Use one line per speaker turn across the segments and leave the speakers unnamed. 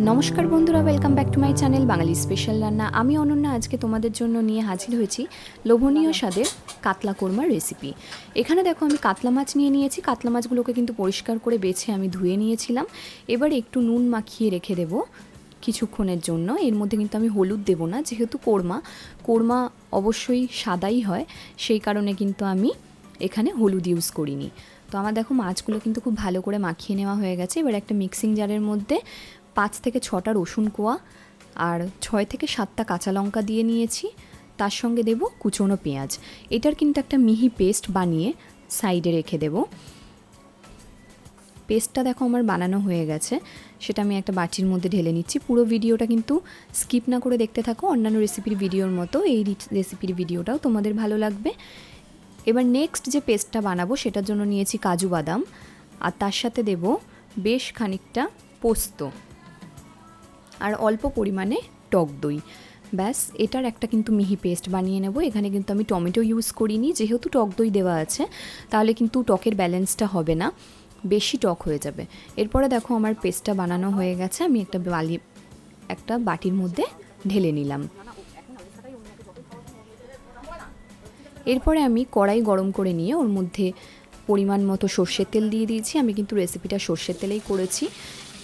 নমস্কার বন্ধুরা, welcome back to my channel Bangali special রান্না। আমি অনন্যা আজকে তোমাদের জন্য নিয়ে হাজির হয়েছি লোভনীয় স্বাদের কাতলা কোরমার রেসিপি। এখানে দেখো আমি কাতলা মাছ নিয়ে নিয়েছি। কাতলা মাছগুলোকে কিন্তু পরিষ্কার করে বেছে আমি ধুয়ে নিয়েছিলাম। এবার একটু নুন মাখিয়ে রেখে দেব কিছুক্ষণের জন্য। এর মধ্যে কিন্তু আমি হলুদ দেব না, যেহেতু কোরমা অবশ্যই সাদাই হয়, সেই কারণে কিন্তু আমি এখানে হলুদ ইউজ করিনি। তো আমার দেখো মাছগুলো কিন্তু খুব ভালো করে মাখিয়ে নেওয়া হয়ে গেছে। এবার একটা মিক্সিং জারের মধ্যে 5 থেকে 6টা রসুন কোয়া আর 6 থেকে 7টা কাঁচা লঙ্কা দিয়ে নিয়েছি। তার সঙ্গে দেব কুচনো পেঁয়াজ। এটার কিন্তু একটা মিহি পেস্ট বানিয়ে সাইডে রেখে দেব। পেস্টটা দেখো আমার বানানো হয়ে গেছে, সেটা আমি একটা বাটির মধ্যে ঢেলে নিচ্ছি। পুরো ভিডিওটা কিন্তু স্কিপ না করে দেখতে থাকো, অন্যান্য রেসিপির ভিডিওর মতো এই রেসিপির ভিডিওটাও তোমাদের ভালো লাগবে। এবার নেক্সট যে পেস্টটা বানাবো সেটার জন্য নিয়েছি কাজু বাদাম, আর তার সাথে দেব বেশ খানিকটা পোস্ত আর অল্প পরিমাণে টক দই। ব্যাস, এটার একটা কিন্তু মিহি পেস্ট বানিয়ে নেব। এখানে কিন্তু আমি টমেটো ইউজ করিনি, যেহেতু টক দই দেওয়া আছে তাহলে কিন্তু টকের ব্যালেন্সটা হবে না, বেশি টক হয়ে যাবে। এরপরে দেখো আমার পেস্টটা বানানো হয়ে গেছে, আমি একটা বাটির মধ্যে ঢেলে নিলাম। এরপরে আমি কড়াই গরম করে নিয়ে ওর মধ্যে পরিমাণ মতো সর্ষের তেল দিয়ে দিয়েছি। আমি কিন্তু রেসিপিটা সর্ষের তেলেই করেছি।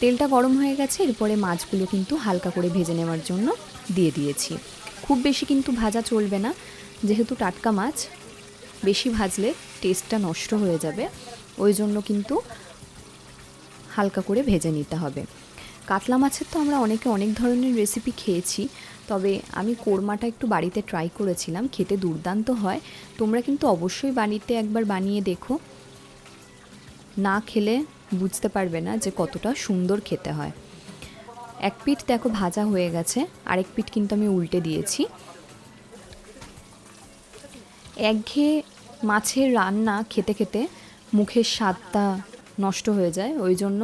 তেলটা গরম হয়ে গেছে, এরপরে মাছগুলো কিন্তু হালকা করে ভেজে নেওয়ার জন্য দিয়ে দিয়েছি। খুব বেশি কিন্তু ভাজা চলবে না, যেহেতু টাটকা মাছ, বেশি ভাজলে টেস্টটা নষ্ট হয়ে যাবে, ওই জন্য কিন্তু হালকা করে ভেজে নিতে হবে। কাতলা মাছের তো আমরা অনেকে অনেক ধরনের রেসিপি খেয়েছি, তবে আমি কোরমাটা একটু বাড়িতে ট্রাই করেছিলাম, খেতে দুর্দান্ত হয়। তোমরা কিন্তু অবশ্যই বাড়িতে একবার বানিয়ে দেখো, না খেলে বুঝতে পারবে না যে কতটা সুন্দর খেতে হয়। এক পিঠ দেখো ভাজা হয়ে গেছে, আরেক পিঠ কিন্তু আমি উল্টে দিয়েছি। একঘেয়ে মাছের রান্না খেতে খেতে মুখের স্বাদটা নষ্ট হয়ে যায়, ওই জন্য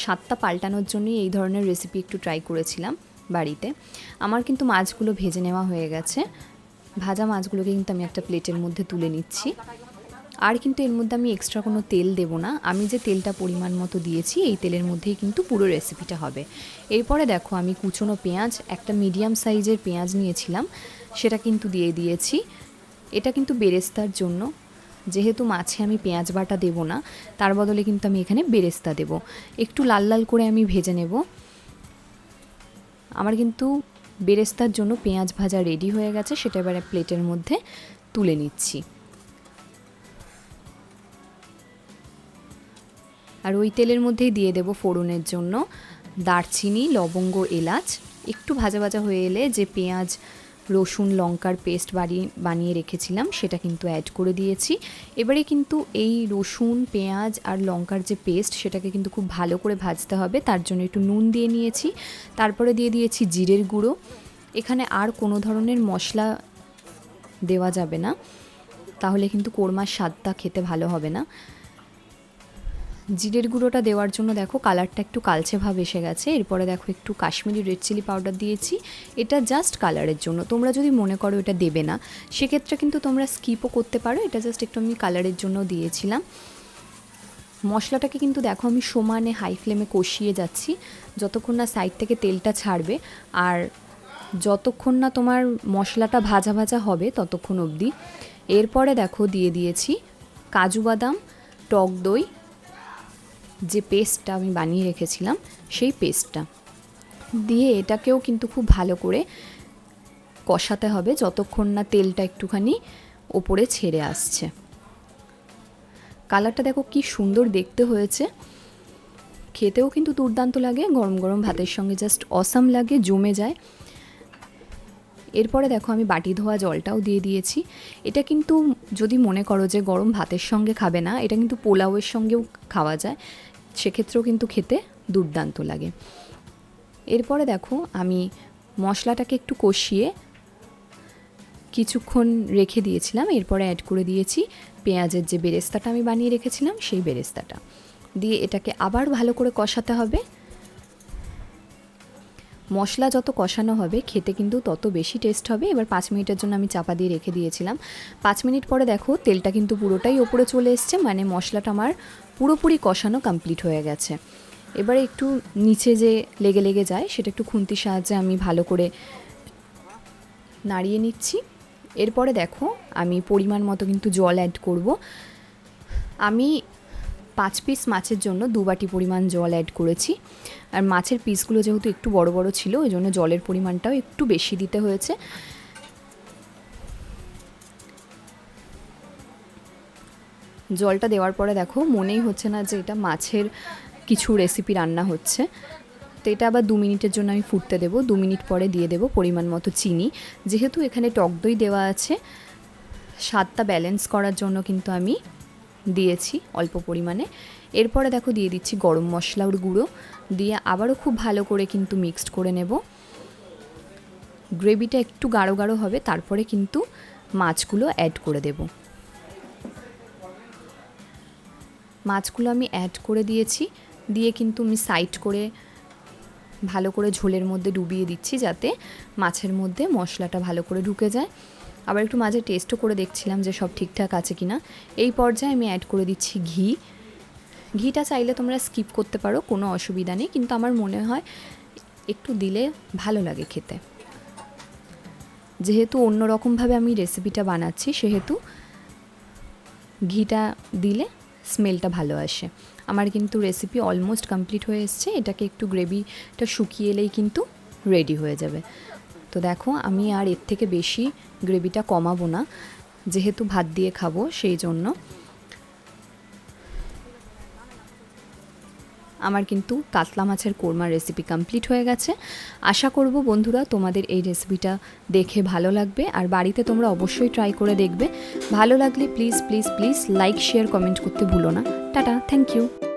স্বাদটা পাল্টানোর জন্যই এই ধরনের রেসিপি একটু ট্রাই করেছিলাম বাড়িতে। আমার কিন্তু মাছগুলো ভেজে নেওয়া হয়ে গেছে। ভাজা মাছগুলোকে কিন্তু আমি একটা প্লেটের মধ্যে তুলে নিচ্ছি। আর কিন্তু এর মধ্যে আমি এক্সট্রা কোনো তেল দেব না, আমি যে তেলটা পরিমাণ মতো দিয়েছি এই তেলের মধ্যেই কিন্তু পুরো রেসিপিটা হবে। এরপরে দেখো আমি কুচনো পেঁয়াজ, একটা মিডিয়াম সাইজের পেঁয়াজ নিয়েছিলাম, সেটা কিন্তু দিয়ে দিয়েছি। এটা কিন্তু বেরেস্তার জন্য, যেহেতু মাছে আমি পেঁয়াজ বাটা দেব না, তার বদলে কিন্তু আমি এখানে বেরেস্তা দেব। একটু লাল লাল করে আমি ভেজে নেব। আমার কিন্তু বেরেস্তার জন্য পেঁয়াজ ভাজা রেডি হয়ে গেছে, সেটা এবারে প্লেটের মধ্যে তুলে নিচ্ছি। আর ওই তেলের মধ্যেই দিয়ে দেব ফোড়নের জন্য দারচিনি, লবঙ্গ, এলাচ। একটু ভাজা ভাজা হয়ে এলে যে পেঁয়াজ, রসুন, লঙ্কার পেস্ট বানিয়ে রেখেছিলাম সেটা কিন্তু অ্যাড করে দিয়েছি। এবারে কিন্তু এই রসুন, পেঁয়াজ আর লঙ্কার যে পেস্ট সেটাকে কিন্তু খুব ভালো করে ভাজতে হবে, তার জন্য একটু নুন দিয়ে নিয়েছি। তারপরে দিয়ে দিয়েছি জিরের গুঁড়ো। এখানে আর কোনো ধরনের মশলা দেওয়া যাবে না, তাহলে কিন্তু কোরমার স্বাদটা খেতে ভালো হবে না। জিরের গুঁড়োটা দেওয়ার জন্য দেখো কালারটা একটু কালচে ভাব এসে গেছে। এরপরে দেখো একটু কাশ্মীরি রেড চিলি পাউডার দিয়েছি, এটা জাস্ট কালারের জন্য। তোমরা যদি মনে করো এটা দেবে না, সেক্ষেত্রে কিন্তু তোমরা স্কিপও করতে পারো, এটা জাস্ট একটু আমি কালারের জন্য দিয়েছিলাম। মশলাটাকে কিন্তু দেখো আমি সমানে হাই ফ্লেমে কষিয়ে যাচ্ছি, যতক্ষণ না সাইড থেকে তেলটা ছাড়বে আর যতক্ষণ না তোমার মশলাটা ভাজা ভাজা হবে ততক্ষণ অবধি। এরপরে দেখো দিয়ে দিয়েছি কাজু বাদাম, টক দই, যে পেস্টটা আমি বানিয়ে রেখেছিলাম সেই পেস্টটা দিয়ে এটাকেও কিন্তু খুব ভালো করে কষাতে হবে যতক্ষণ না তেলটা একটুখানি ওপরে ছেড়ে আসছে। কালারটা দেখো কি সুন্দর দেখতে হয়েছে, খেতেও কিন্তু দুর্দান্ত লাগে, গরম গরম ভাতের সঙ্গে জাস্ট অসাম লাগে, জমে যায়। এরপরে দেখো আমি বাটি ধোয়া জলটাও দিয়ে দিয়েছি। এটা কিন্তু যদি মনে করো যে গরম ভাতের সঙ্গে খাবে না, এটা কিন্তু পোলাওয়ের সঙ্গেও খাওয়া যায়, সেক্ষেত্রেও কিন্তু খেতে দুর্দান্ত লাগে। এরপরে দেখো আমি মশলাটাকে একটু কষিয়ে কিছুক্ষণ রেখে দিয়েছিলাম। এরপরে অ্যাড করে দিয়েছি পেঁয়াজের যে বেরেস্তাটা আমি বানিয়ে রেখেছিলাম সেই বেরেস্তাটা দিয়ে এটাকে আবার ভালো করে কষাতে হবে। মশলা যত কষানো হবে খেতে কিন্তু তত বেশি টেস্ট হবে। এবার 5 মিনিটের জন্য আমি চাপা দিয়ে রেখে দিয়েছিলাম। 5 মিনিট পরে দেখো তেলটা কিন্তু পুরোটাই ওপরে চলে এসছে, মানে মশলাটা আমার পুরোপুরি কষানো কমপ্লিট হয়ে গেছে। এবারে একটু নিচে যে লেগে লেগে যায় সেটা একটু খুন্তির সাহায্যে আমি ভালো করে নাড়িয়ে নিচ্ছি। এরপরে দেখো আমি পরিমাণ মতো কিন্তু জল অ্যাড করব। আমি 5 পিস মাছের জন্য 2 বাটি পরিমাণ জল অ্যাড করেছি। আর মাছের পিসগুলো যেহেতু একটু বড় বড় ছিল ওই জন্য জলের পরিমাণটাও একটু বেশি দিতে হয়েছে। জলটা দেওয়ার পরে দেখো মনেই হচ্ছে না যে এটা মাছের কিছু রেসিপি রান্না হচ্ছে। তো এটা আবার 2 মিনিটের জন্য আমি ফুটতে দেবো। 2 মিনিট পরে দিয়ে দেবো পরিমাণ মতো চিনি। যেহেতু এখানে টক দই দেওয়া আছে, স্বাদটা ব্যালেন্স করার জন্য কিন্তু আমি দিয়েছি অল্প পরিমাণে। এরপরে দেখো দিয়ে দিচ্ছি গরম মশলার গুঁড়ো, দিয়ে আবারও খুব ভালো করে কিন্তু মিক্সড করে নেব। গ্রেভিটা একটু গাঢ় গাঢ় হবে, তারপরে কিন্তু মাছগুলো অ্যাড করে দেব। মাছগুলো আমি অ্যাড করে দিয়েছি, দিয়ে কিন্তু আমি সাইড করে ভালো করে ঝোলের মধ্যে ডুবিয়ে দিচ্ছি যাতে মাছের মধ্যে মশলাটা ভালো করে ঢুকে যায়। আবার একটু মাঝে টেস্টও করে দেখছিলাম যে সব ঠিকঠাক আছে কিনা। এই পর্যায়ে আমি অ্যাড করে দিচ্ছি ঘি। ঘিটা চাইলে তোমরা স্কিপ করতে পারো, কোনো অসুবিধা নেই, কিন্তু আমার মনে হয় একটু দিলে ভালো লাগে খেতে। যেহেতু অন্যরকমভাবে আমি রেসিপিটা বানাচ্ছি সেহেতু ঘিটা দিলে স্মেলটা ভালো আসে। আমার কিন্তু রেসিপি অলমোস্ট কমপ্লিট হয়ে এসছে। এটাকে একটু গ্রেভিটা শুকিয়ে এলেই কিন্তু রেডি হয়ে যাবে। তো দেখো আমি আর এর থেকে বেশি গ্রেভিটা কমাবো না, যেহেতু ভাত দিয়ে খাবো সেই জন্য। আমার কিন্তু কাতলা মাছের কোরমা রেসিপি কমপ্লিট হয়ে গেছে। আশা করব বন্ধুরা তোমাদের এই রেসিপিটা দেখে ভালো লাগবে, আর বাড়িতে তোমরা অবশ্যই ট্রাই করে দেখবে। ভালো লাগলে please please please like share comment করতে ভুলো না। Tata, thank you.